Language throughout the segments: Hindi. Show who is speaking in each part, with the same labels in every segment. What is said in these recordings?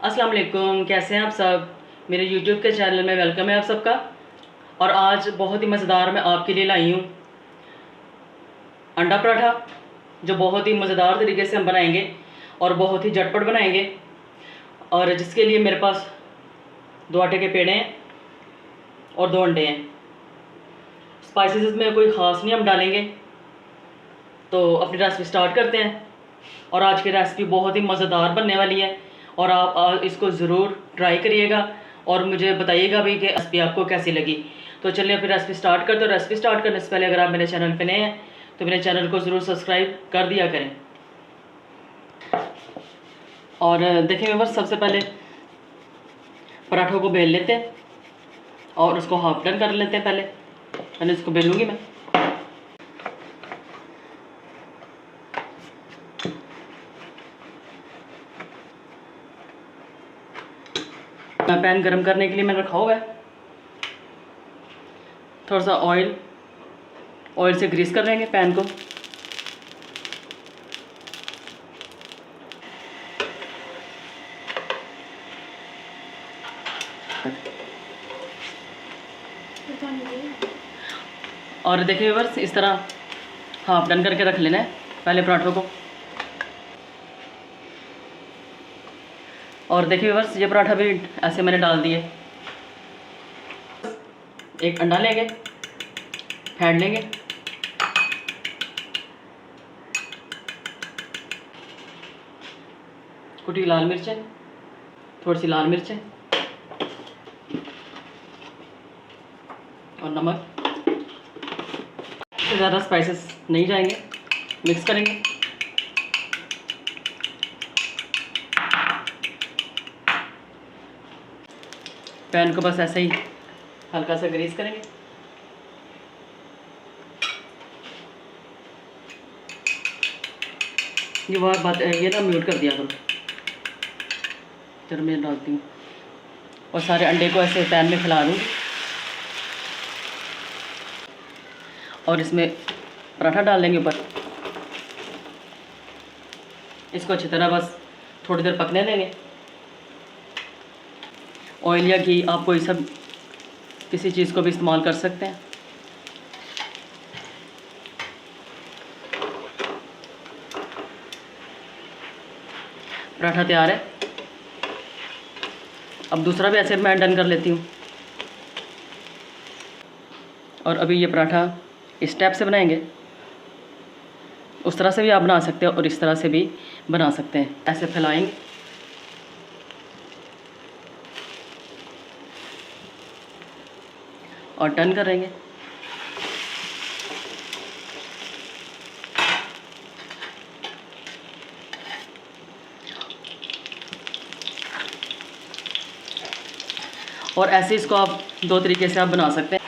Speaker 1: अस्सलाम वालेकुम, कैसे हैं आप सब। मेरे यूट्यूब के चैनल में वेलकम है आप सबका। और आज बहुत ही मज़ेदार मैं आपके लिए लाई हूँ अंडा पराठा, जो बहुत ही मज़ेदार तरीके से हम बनाएंगे और बहुत ही झटपट बनाएंगे। और जिसके लिए मेरे पास 2 आटे के पेड़े हैं और 2 अंडे हैं। स्पाइसेस इसमें कोई ख़ास नहीं हम डालेंगे। तो अपनी रेसिपी स्टार्ट करते हैं। और आज की रेसिपी बहुत ही मज़ेदार बनने वाली है और आप इसको ज़रूर ट्राई करिएगा और मुझे बताइएगा भी कि रेसिपी आपको कैसी लगी। तो चलिए फिर रेसिपी स्टार्ट करते हैं। रेसिपी स्टार्ट करने से पहले अगर आप मेरे चैनल पे नए हैं तो मेरे चैनल को ज़रूर सब्सक्राइब कर दिया करें। और देखिए व्यूअर्स, सबसे पहले पराठों को बेल लेते हैं और उसको हाफ टर्न कर लेते हैं। पहले इसको बेलूँगी मैं। पैन गरम करने के लिए मैंने रखा हुआ है। थोड़ा सा ऑयल से ग्रीस कर लेंगे पैन को। और देखिए व्यूअर्स, इस तरह हाफ डन करके रख लेना है पहले पराठों को। और देखिए व्यूअर्स, ये पराठा भी ऐसे मैंने डाल दिए। एक अंडा लेंगे, फेंट लेंगे, कुटी लाल मिर्चें, थोड़ी सी लाल मिर्चें और नमक। इससे ज़्यादा स्पाइसेस नहीं जाएंगे। मिक्स करेंगे। पैन को बस ऐसे ही हल्का सा ग्रीस करेंगे। ये बात ये ना म्यूट कर दिया करो। चलो मैं डालती हूँ और सारे अंडे को ऐसे पैन में फैला दूँ और इसमें पराठा डाल देंगे ऊपर। इसको अच्छी तरह बस थोड़ी देर पकने देंगे। ऑयल या घी, आप कोई सब किसी चीज़ को भी इस्तेमाल कर सकते हैं। पराठा तैयार है। अब दूसरा भी ऐसे मैं डन कर लेती हूँ। और अभी ये पराठा इस टाइप से बनाएंगे। उस तरह से भी आप बना सकते हैं और इस तरह से भी बना सकते हैं। ऐसे फैलाएंगे और टर्न करेंगे। और ऐसे इसको आप 2 तरीके से आप बना सकते हैं।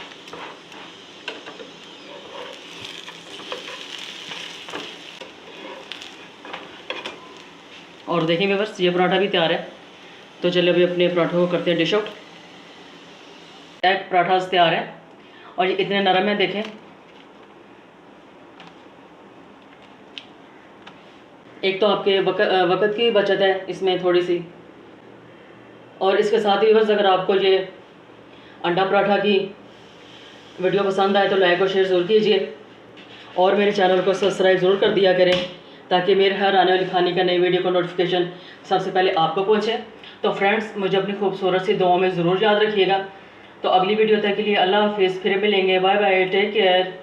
Speaker 1: और देखिए व्यूअर्स, ये पराठा भी तैयार है। तो चलिए अभी अपने पराठों को करते हैं डिश आउट। एग पराठा तैयार है और ये इतने नरम है। देखें, एक तो आपके वक़्त की बचत है इसमें थोड़ी सी। और इसके साथ ही बस, अगर आपको ये अंडा पराठा की वीडियो पसंद आए तो लाइक और शेयर ज़रूर कीजिए और मेरे चैनल को सब्सक्राइब ज़रूर कर दिया करें ताकि मेरे हर आने वाली खाने का नई वीडियो का नोटिफिकेशन सबसे पहले आपको पहुँचे। तो फ्रेंड्स, मुझे अपनी खूबसूरत सी दुआओं में ज़रूर याद रखिएगा। तो अगली वीडियो तक के लिए अल्लाह हाफिज़। फिर मिलेंगे। Bye bye, take care.